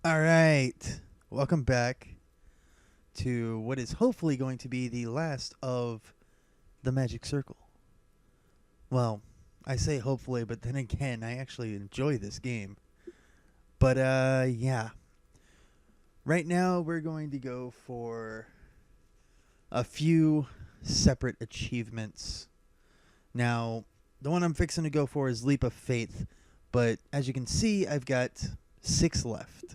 All right. Welcome back to what is hopefully going to be the last of the Magic Circle. Well, I say hopefully, but then again, I actually enjoy this game. But yeah. Right now we're going to go for a few separate achievements. Now, the one I'm fixing to go for is Leap of Faith, but as you can see, I've got 6 left.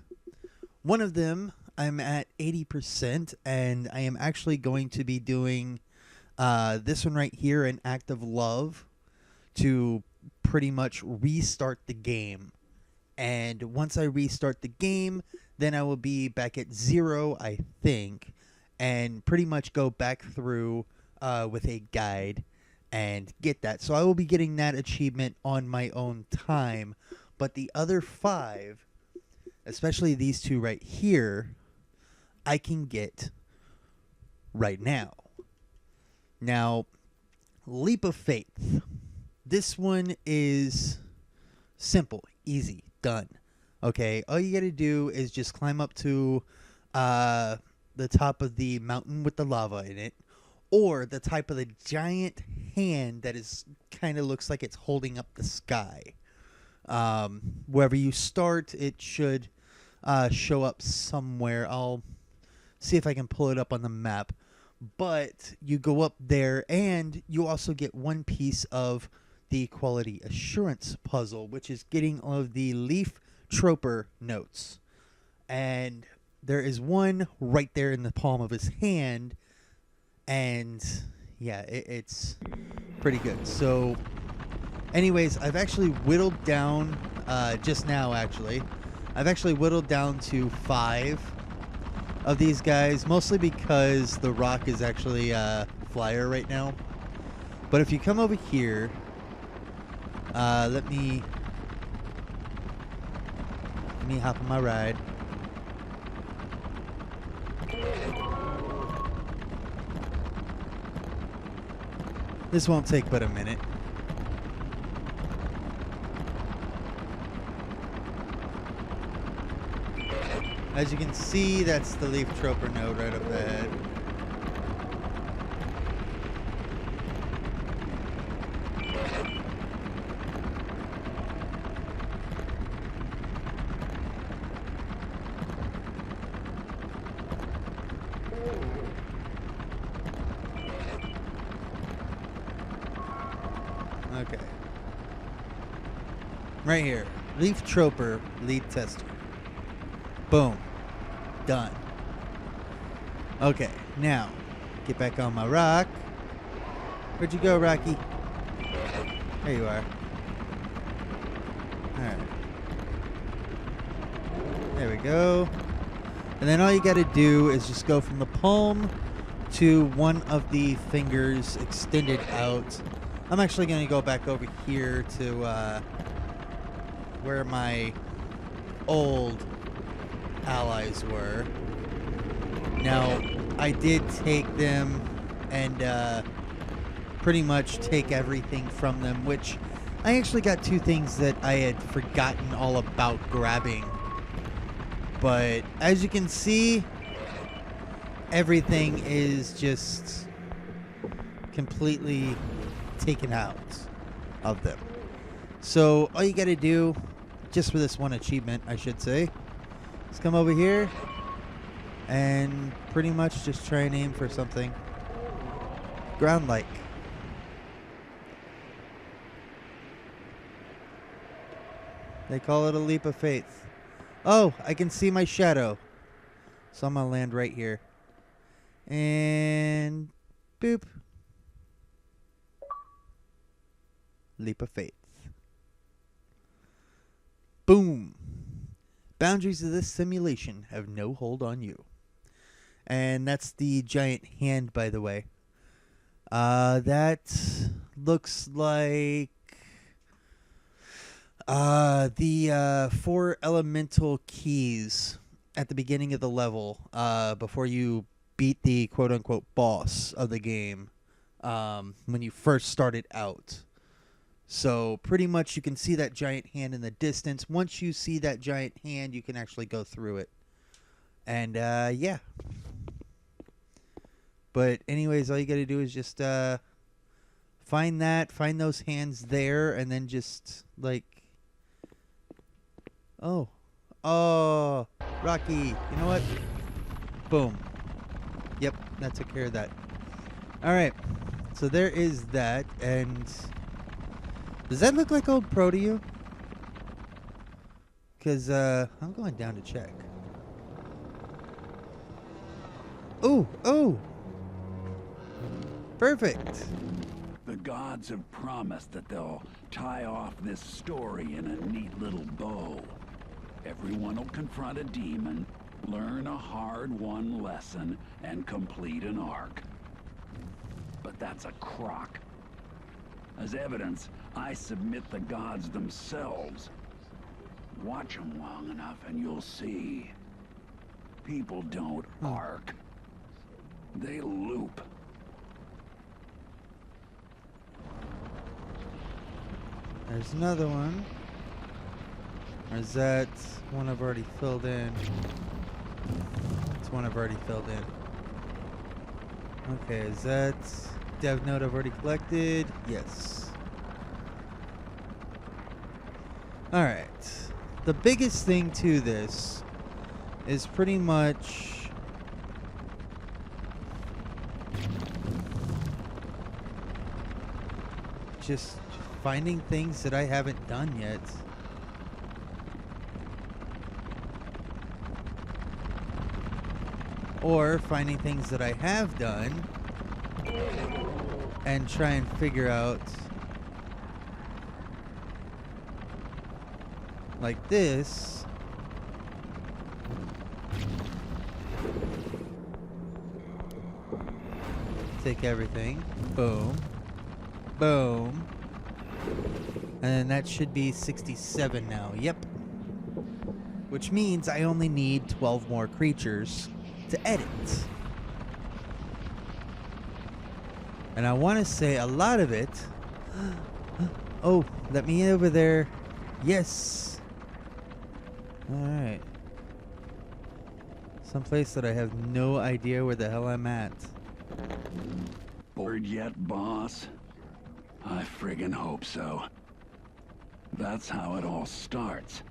One of them, I'm at 80%, and I am actually going to be doing this one right here, an Act of Love, to pretty much restart the game. And once I restart the game, then I will be back at 0, I think, and pretty much go back through with a guide and get that. So I will be getting that achievement on my own time, but the other 5, especially these 2 right here, I can get right now. Now, Leap of Faith. This one is simple, easy, done. Okay, all you gotta do is just climb up to the top of the mountain with the lava in it, or the type of the giant hand that is kind of looks like it's holding up the sky. Wherever you start, it should show up somewhere. I'll see if I can pull it up on the map. But you go up there, and you also get one piece of the quality assurance puzzle, which is getting all of the Leaf Troper notes. And there is one right there in the palm of his hand, and yeah, it's pretty good. So anyways, I've actually whittled down, just now actually, I've actually whittled down to 5 of these guys, mostly because the rock is actually flyer right now. But if you come over here, let me hop on my ride. This won't take but a minute. As you can see, that's the Leaf Troper node right up ahead. Okay. Right here. Leaf Troper lead tester. Boom. Done. Okay, now, get back on my rock. Where'd you go, Rocky? There you are. Alright. There we go. And then all you gotta do is just go from the palm to one of the fingers extended out. I'm actually gonna go back over here to where my old allies were. Now, I did take them and pretty much take everything from them, which I actually got 2 things that I had forgotten all about grabbing. But as you can see, everything is just completely taken out of them. So all you gotta do, just for this one achievement, I should say, is come over here and pretty much just try and aim for something ground-like. They call it a leap of faith. Oh, I can see my shadow. So I'm going to land right here. And boop. Leap of faith. Boom. Boundaries of this simulation have no hold on you. And that's the giant hand, by the way. That looks like the 4 elemental keys at the beginning of the level, before you beat the quote-unquote boss of the game, when you first started out. So pretty much you can see that giant hand in the distance. Once you see that giant hand, you can actually go through it. And yeah. But anyways, all you got to do is just find those hands there, and then just like, oh, Rocky, you know what? Boom. Yep, that took care of that. All right, so there is that, and does that look like Old Pro to you? Because I'm going down to check. Oh, perfect. The gods have promised that they'll tie off this story in a neat little bow. Everyone will confront a demon, learn a hard-won lesson, and complete an arc. But that's a crock. As evidence, I submit the gods themselves. Watch them long enough and you'll see. People don't arc. They loop. There's another one. Or is that one I've already filled in? It's one I've already filled in. Okay, is that dev node I've already collected? Yes. Alright. The biggest thing to this is pretty much just finding things that I haven't done yet. Or finding things that I have done and try and figure out, like this. Take everything. Boom. Boom. And that should be 67 now. Yep. Which means I only need 12 more creatures to edit. And I want to say a lot of it. Oh, let me over there. Yes. Alright. Someplace that I have no idea where the hell I'm at. Bored yet, boss? I friggin' hope so. That's how it all starts.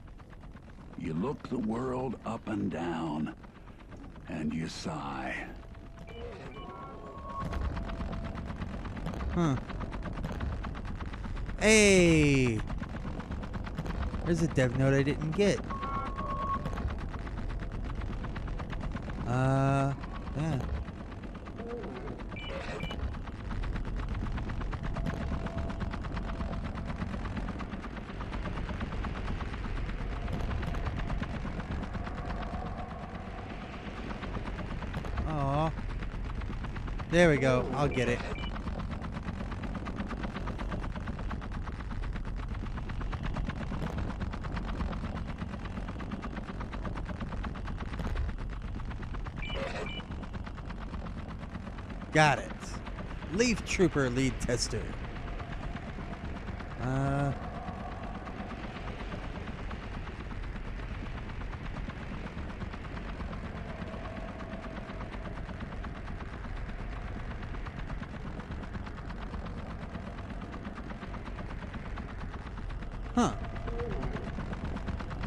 You look the world up and down, and you sigh. Huh. Hey! There's a dev node I didn't get. Yeah. Aw. There we go. I'll get it. Got it. Leaf Trooper lead tester. Huh.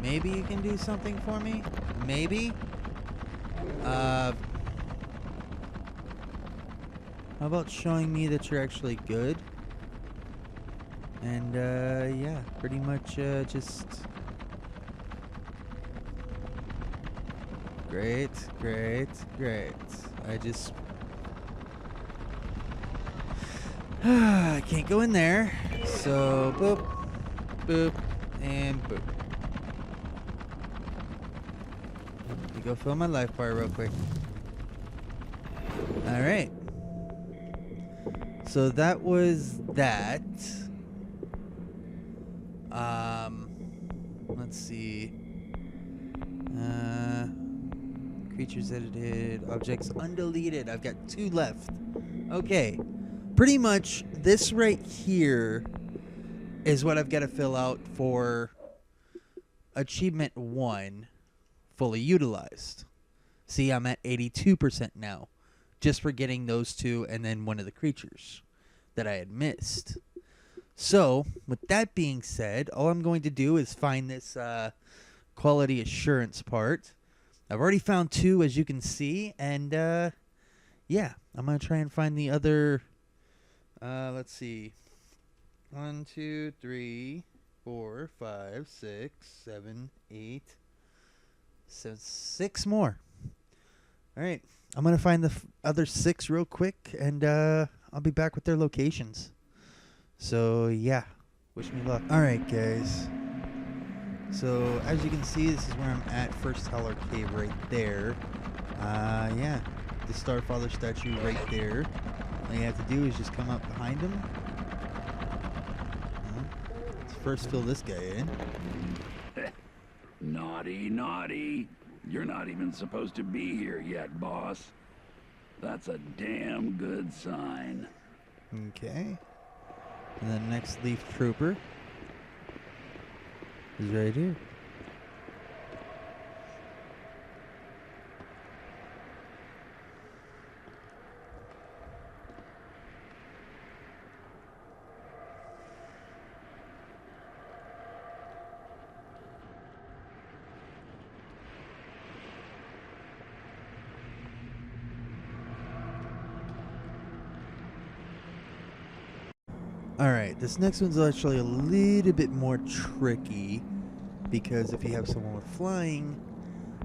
Maybe you can do something for me? Maybe? How about showing me that you're actually good? And, yeah, pretty much, just... Great, great, great. I just... I can't go in there. So, boop, boop, and boop. Let me go fill my life bar real quick. Alright. So that was that. Let's see. Creatures edited, objects undeleted. I've got 2 left. Okay. Pretty much this right here is what I've got to fill out for Achievement 1, fully utilized. See, I'm at 82% now, just for getting those two and then one of the creatures that I had missed. So, with that being said, all I'm going to do is find this quality assurance part. I've already found 2, as you can see, and yeah, I'm going to try and find the other, let's see, 1, 2, 3, 4, 5, 6, 7, 8, so 6 more. All right, I'm going to find the other 6 real quick, and I'll be back with their locations. So, yeah, wish me luck. All right, guys. So, as you can see, this is where I'm at, First Howler Cave right there. Yeah, the Starfather statue right there. All you have to do is just come up behind him. Let's first fill this guy in. Naughty, naughty. You're not even supposed to be here yet, boss. That's a damn good sign. Okay. And the next Leaf Trooper is right here. Alright, this next one's actually a little bit more tricky, because if you have someone with flying,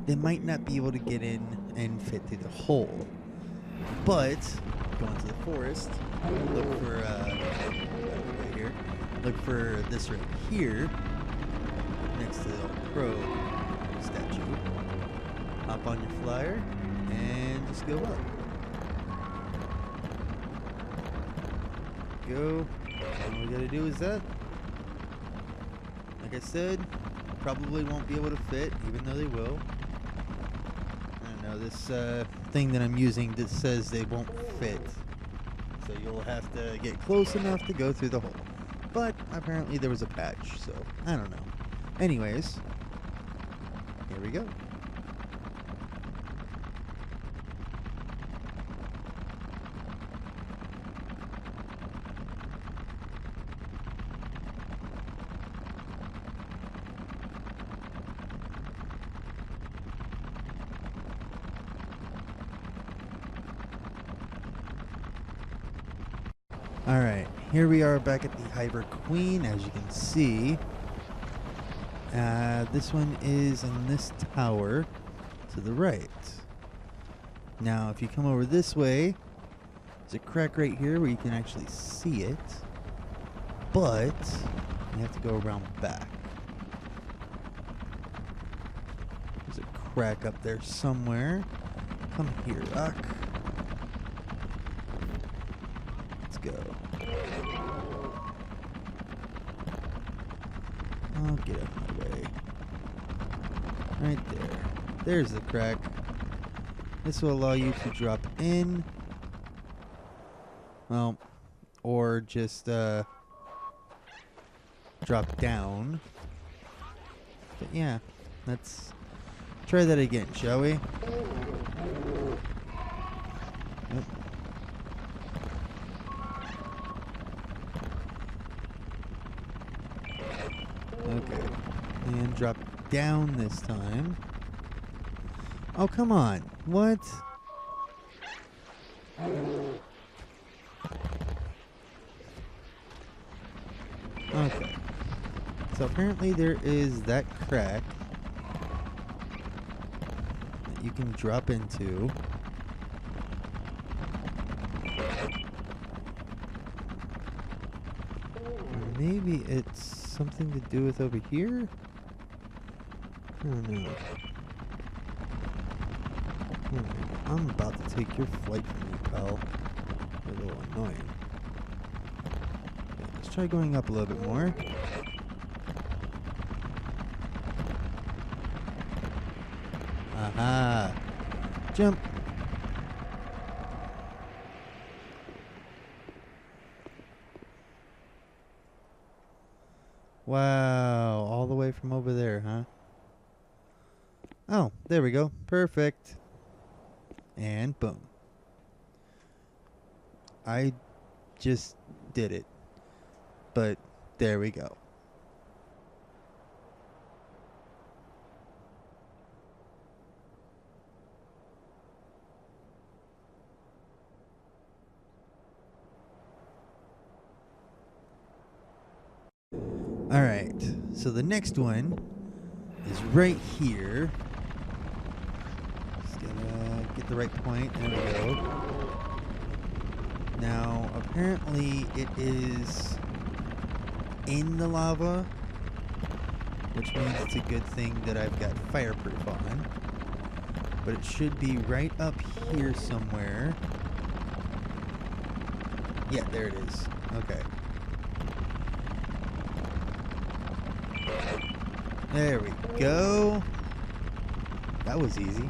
they might not be able to get in and fit through the hole. But, go into the forest, look for, right here, look for this right here, next to the old crow statue. Hop on your flyer, and just go up. Go. All we gotta do is that. Like I said, probably won't be able to fit, even though they will. I don't know, this thing that I'm using that says they won't fit. So you'll have to get close enough to go through the hole. But apparently there was a patch, so I don't know. Anyways, here we go. Alright, here we are back at the Hyper Queen, as you can see. This one is in this tower to the right. Now, if you come over this way, there's a crack right here where you can actually see it. But, you have to go around back. There's a crack up there somewhere. Come here, Doc. Go. Oh, get out of my way. Right there. There's the crack. This will allow you to drop in. Well, or just drop down. But yeah, let's try that again, shall we? Yep. Okay, and drop down this time. Oh, come on. What? Okay. So apparently there is that crack that you can drop into. Or maybe it's something to do with over here? I don't know. I'm about to take your flight from you, pal. You're a little annoying. Okay, let's try going up a little bit more. Aha! Jump! Wow, all the way from over there, huh? Oh, there we go. Perfect. And boom. I just did it. But there we go. Alright, so the next one is right here. Just gotta get the right point. There we go. Now, apparently it is in the lava, which means it's a good thing that I've got fireproof on. But it should be right up here somewhere. Yeah, there it is. Okay. There we go. That was easy.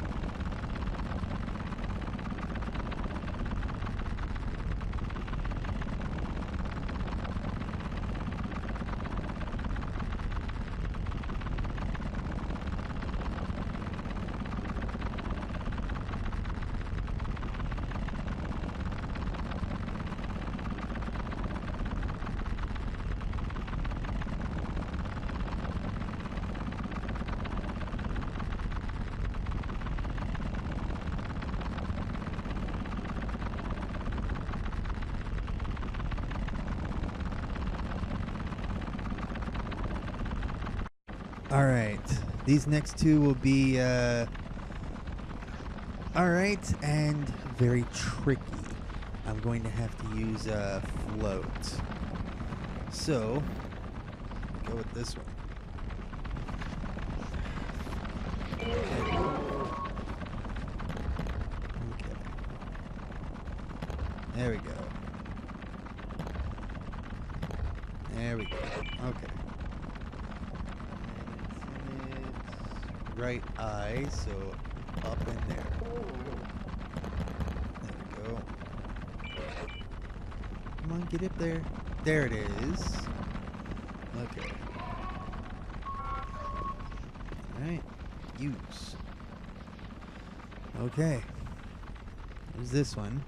Alright, these next two will be, alright, and very tricky. I'm going to have to use a float. So, go with this one. Okay. There we go. There we go. Okay. Right eye, so up in there. There we go. Come on, get up there. There it is. Okay. Alright. Use. Okay. There's this one.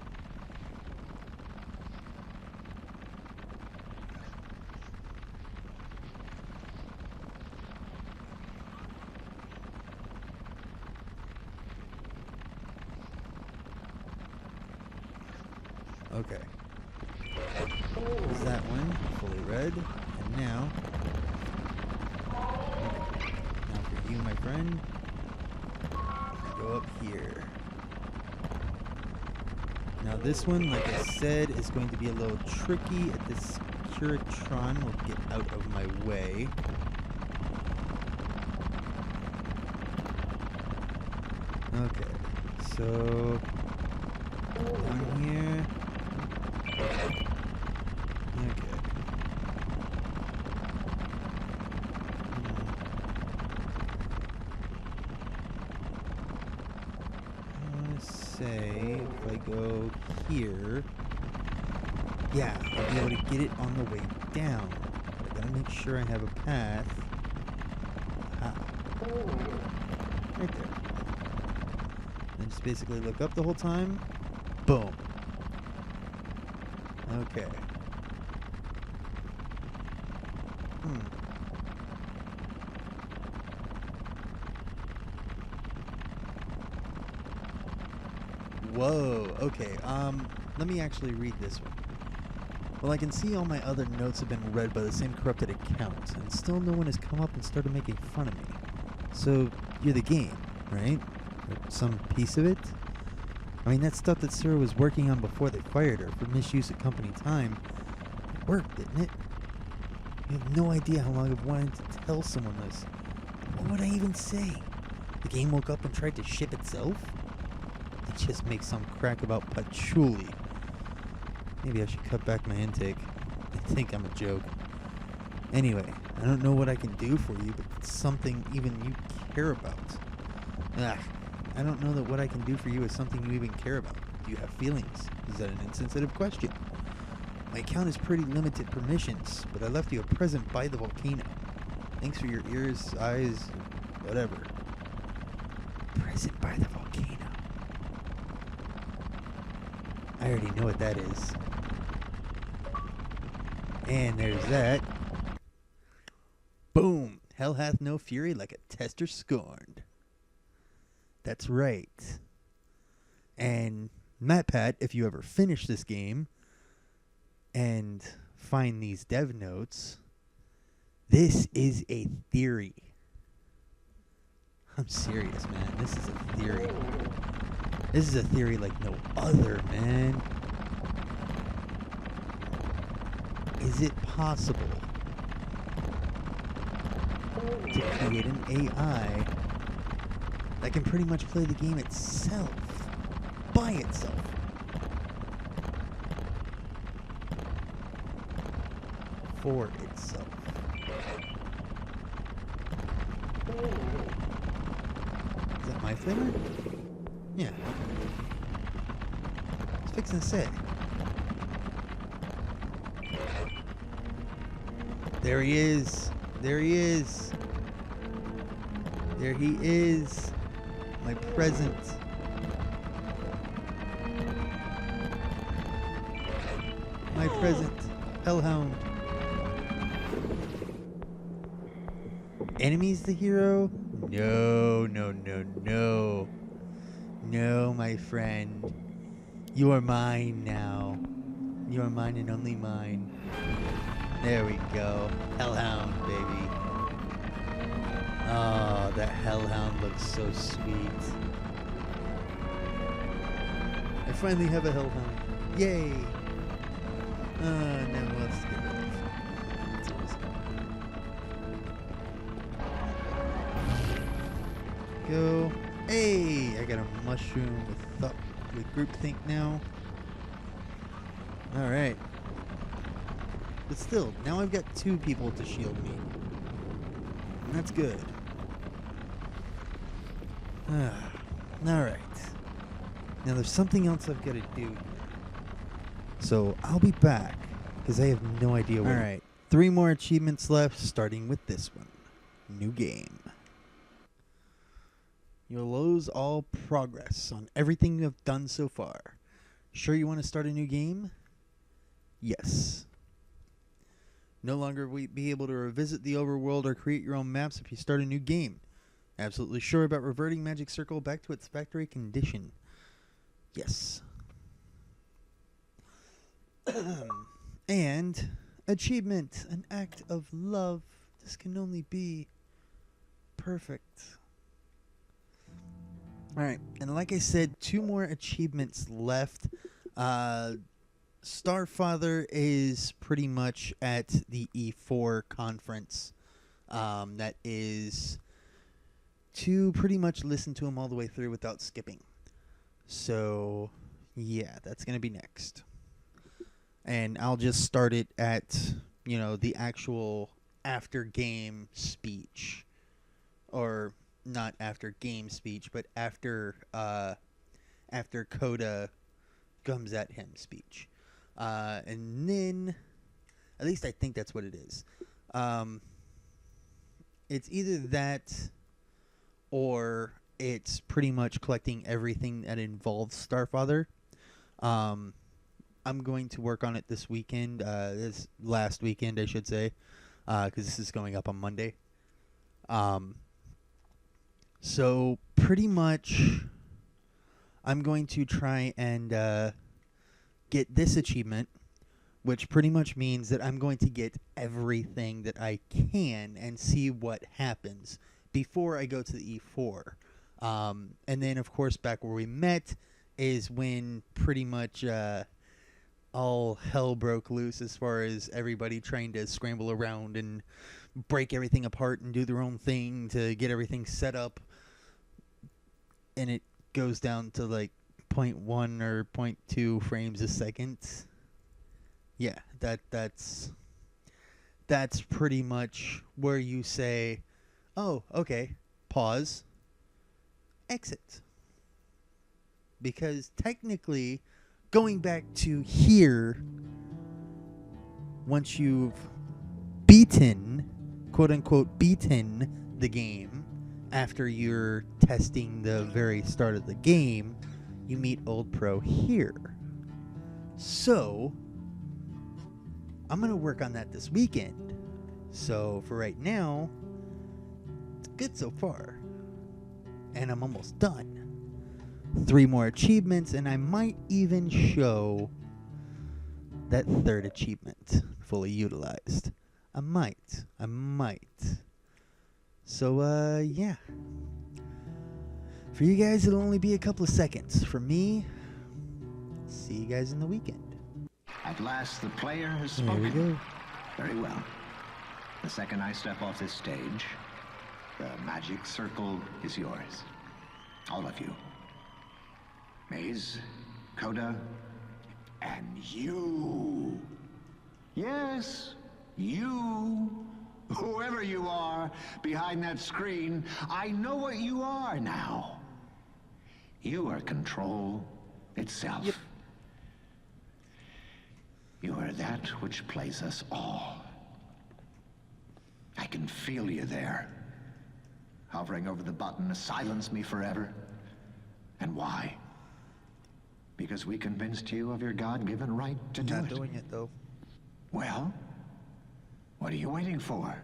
Okay. There's that one, fully read. And now... Okay. Now for you, my friend. Go up here. Now this one, like I said, is going to be a little tricky. This Securitron will get out of my way. Okay. So... down here... Okay. I want to say if I go here, yeah, I'll be able to get it on the way down. But I gotta make sure I have a path. Aha. Right there. And just basically look up the whole time. Boom. Okay. Whoa, okay, let me actually read this one. Well, I can see all my other notes have been read by the same corrupted account, and still no one has come up and started making fun of me. So, you're the game, right? Or some piece of it? I mean, that stuff that Sarah was working on before they fired her for misuse of company time, it worked, didn't it? You have no idea how long I've wanted to tell someone this. What would I even say? The game woke up and tried to ship itself? They just make some crack about patchouli. Maybe I should cut back my intake. They think I'm a joke. Anyway, I don't know what I can do for you, but it's something even you care about. Ugh. I don't know that what I can do for you is something you even care about. Do you have feelings? Is that an insensitive question? My account has pretty limited permissions, but I left you a present by the volcano. Thanks for your ears, eyes, whatever. Present by the volcano. I already know what that is. And there's that. Boom! Hell hath no fury like a tester scorned. That's right. And MatPat, if you ever finish this game and find these dev notes, this is a theory. I'm serious, man. This is a theory. This is a theory like no other, man. Is it possible to create an AI that can pretty much play the game itself, by itself? For itself. Is that my flavor? Yeah. I was fixing to say. There he is. There he is. There he is. My present. My present. Hellhound. Enemy's the hero? No, no, no, no. No, my friend. You are mine now. You are mine and only mine. There we go. Hellhound, baby. Oh, that Hellhound looks so sweet. I finally have a Hellhound. Yay! Now let's get rid of it. Go. Hey! I got a mushroom with groupthink now. Alright. But still, now I've got 2 people to shield me. And that's good. Alright. Now there's something else I've got to do here. So I'll be back, because I have no idea what. Alright. 3 more achievements left, starting with this one. New game. You'll lose all progress on everything you have done so far. Sure you want to start a new game? Yes. No longer will you be able to revisit the overworld or create your own maps if you start a new game. Absolutely sure about reverting Magic Circle back to its factory condition. Yes. And achievement, an act of love. This can only be perfect. Alright, and like I said, 2 more achievements left. Starfather is pretty much at the E4 conference. That is to pretty much listen to him all the way through without skipping. So, yeah, that's going to be next. And I'll just start it at, the actual after game speech. Or not after game speech, but after Coda comes at him speech. And then, at least I think that's what it is. It's either that or it's pretty much collecting everything that involves Starfather. I'm going to work on it this weekend, this last weekend, I should say, because this is going up on Monday. So pretty much I'm going to try and get this achievement, which pretty much means that I'm going to get everything that I can and see what happens before I go to the E4. And then, of course, back where we met is when pretty much all hell broke loose as far as everybody trying to scramble around and break everything apart and do their own thing to get everything set up. And it goes down to like 0.1 or 0.2 frames a second. Yeah, that's pretty much where you say, oh, okay, pause, exit. Because technically, going back to here, once you've beaten quote unquote beaten the game, after you're testing the very start of the game, you meet Old Pro here. So I'm going to work on that this weekend. So for right now, it's good so far. And I'm almost done. 3 more achievements, and I might even show that 3rd achievement fully utilized. I might. So, yeah. For you guys, it'll only be a couple of seconds. For me, see you guys in the weekend. At last, the player has There spoken. we go. Very well. The second I step off this stage, the magic circle is yours. All of you. Maze, Coda, and you. Yes, you. Whoever you are behind that screen, I know what you are now. You are control itself. Yep. You are that which plays us all. I can feel you there, hovering over the button to silence me forever. And why? Because we convinced you of your God-given right to do Not it. doing it, though. Well, what are you waiting for?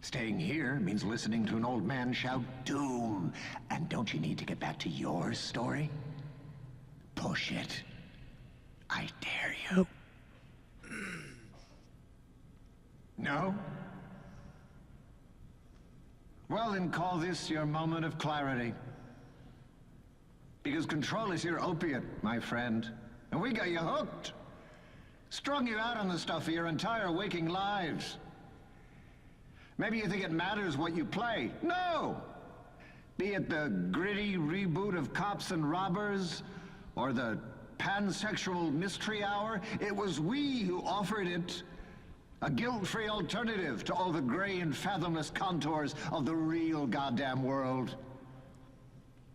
Staying here means listening to an old man shout doom. And don't you need to get back to your story? Push it. I dare you. No? Well, then call this your moment of clarity. Because control is your opiate, my friend. And we got you hooked. Strung you out on the stuff for your entire waking lives. Maybe you think it matters what you play. No! Be it the gritty reboot of Cops and Robbers, or the pansexual mystery hour, it was we who offered it a guilt-free alternative to all the gray and fathomless contours of the real goddamn world.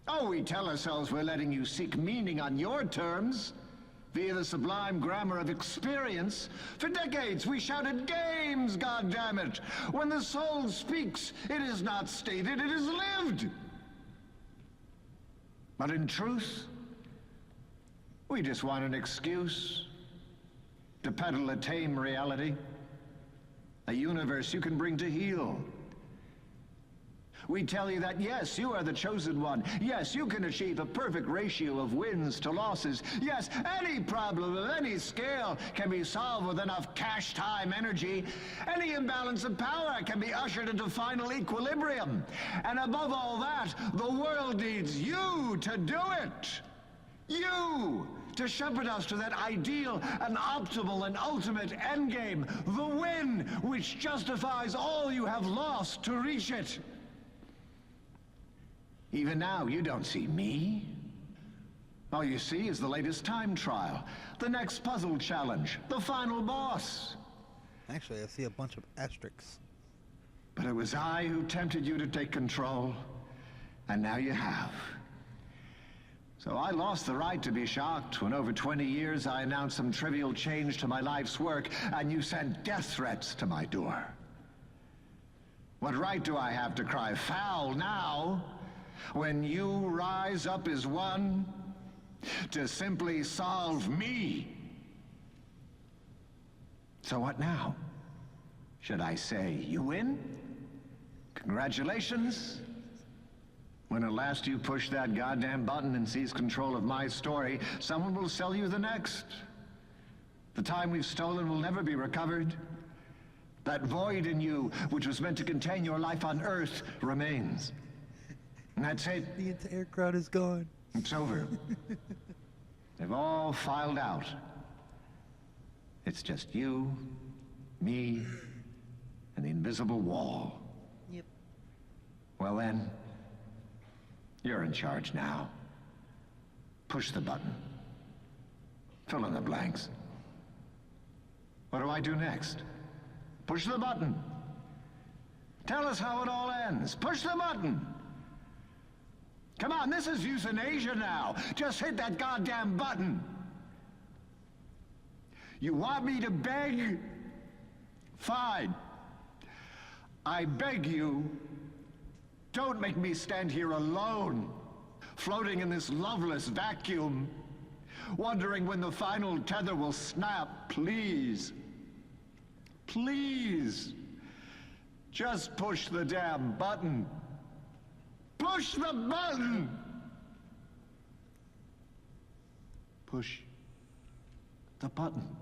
Oh, we tell ourselves we're letting you seek meaning on your terms, via the sublime grammar of experience. For decades, we shouted games, goddammit! When the soul speaks, it is not stated, it is lived! But in truth, we just want an excuse to peddle a tame reality, a universe you can bring to heal. We tell you that, yes, you are the chosen one. Yes, you can achieve a perfect ratio of wins to losses. Yes, any problem of any scale can be solved with enough cash, time, energy. Any imbalance of power can be ushered into final equilibrium. And above all that, the world needs you to do it. You! To shepherd us to that ideal and optimal and ultimate endgame. The win, which justifies all you have lost to reach it. Even now, you don't see me. All you see is the latest time trial, the next puzzle challenge, the final boss. Actually, I see a bunch of asterisks. But it was I who tempted you to take control, and now you have. So I lost the right to be shocked when over 20 years I announced some trivial change to my life's work, and you sent death threats to my door. What right do I have to cry foul now, when you rise up as one to simply solve me? So what now? Should I say you win? Congratulations. When at last you push that goddamn button and seize control of my story, someone will sell you the next. The time we've stolen will never be recovered. That void in you, which was meant to contain your life on Earth, remains. And that's it. The entire crowd is gone. It's over. They've all filed out. It's just you, me, and the invisible wall. Yep. Well then, you're in charge now. Push the button. Fill in the blanks. What do I do next? Push the button. Tell us how it all ends. Push the button. Come on, this is euthanasia now. Just hit that goddamn button. You want me to beg? Fine. I beg you, don't make me stand here alone, floating in this loveless vacuum, wondering when the final tether will snap. Please. Please. Just push the damn button. Push the button! Push the button.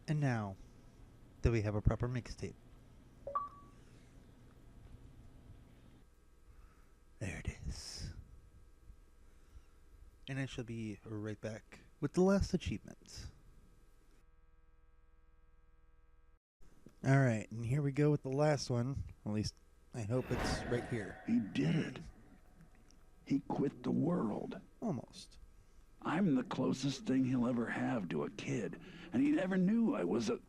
And now that we have a proper mixtape. There it is. And I shall be right back with the last achievement. Alright, and here we go with the last one. At least, I hope it's right here. He did it. He quit the world. Almost. I'm the closest thing he'll ever have to a kid, and he never knew I was a...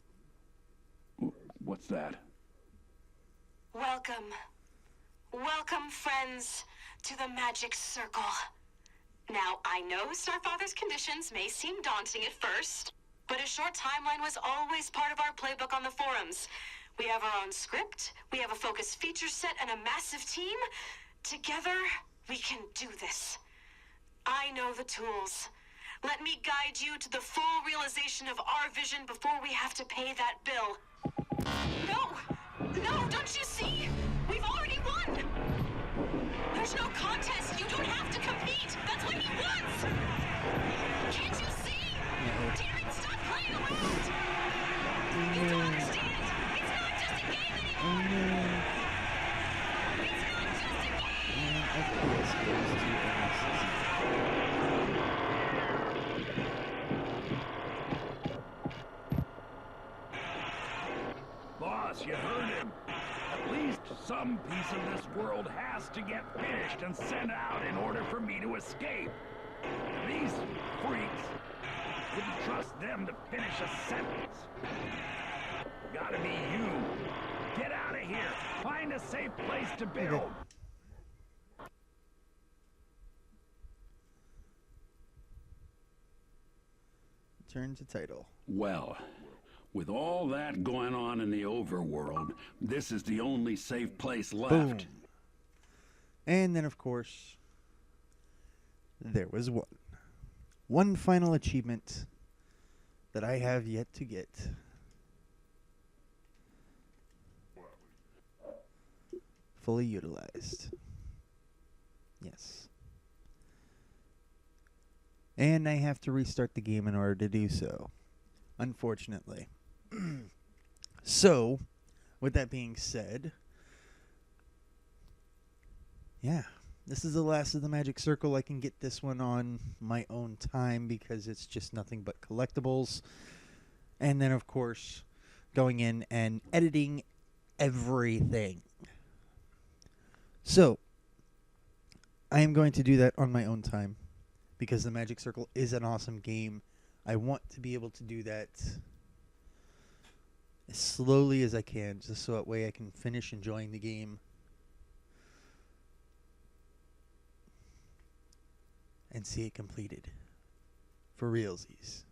What's that? Welcome. Welcome, friends, to the Magic Circle. Now, I know Starfather's conditions may seem daunting at first, but a short timeline was always part of our playbook on the forums. We have our own script, we have a focused feature set, and a massive team. Together, we can do this. I know the tools. Let me guide you to the full realization of our vision before we have to pay that bill. No! No, don't you see? We've already won! There's no contest. You don't have to compete. That's what he wants! Can't you see? Damn it, stop playing around! You don't understand! It's not just a game anymore! It's not just a game! And of course, it goes to every season. Boss, you heard him. At least some piece of this world has to get finished and sent out in order for me to escape. These freaks wouldn't trust them to finish a sentence. Gotta be you. Get out of here. Find a safe place to build. Turn to title. Well, with all that going on in the overworld, this is the only safe place left. Boom. And then, of course, there was one. One final achievement that I have yet to get. Fully utilized. Yes. And I have to restart the game in order to do so. Unfortunately. So, with that being said, yeah, this is the last of the Magic Circle. I can get this one on my own time because it's just nothing but collectibles. And then, of course, going in and editing everything. So, I am going to do that on my own time because the Magic Circle is an awesome game. I want to be able to do that as slowly as I can, just so that way I can finish enjoying the game and see it completed for realsies.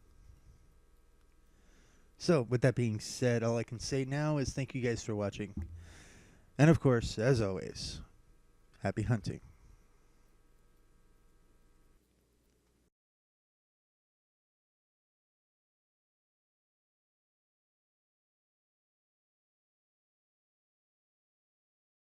So, with that being said, all I can say now is thank you guys for watching. And of course, as always, happy hunting.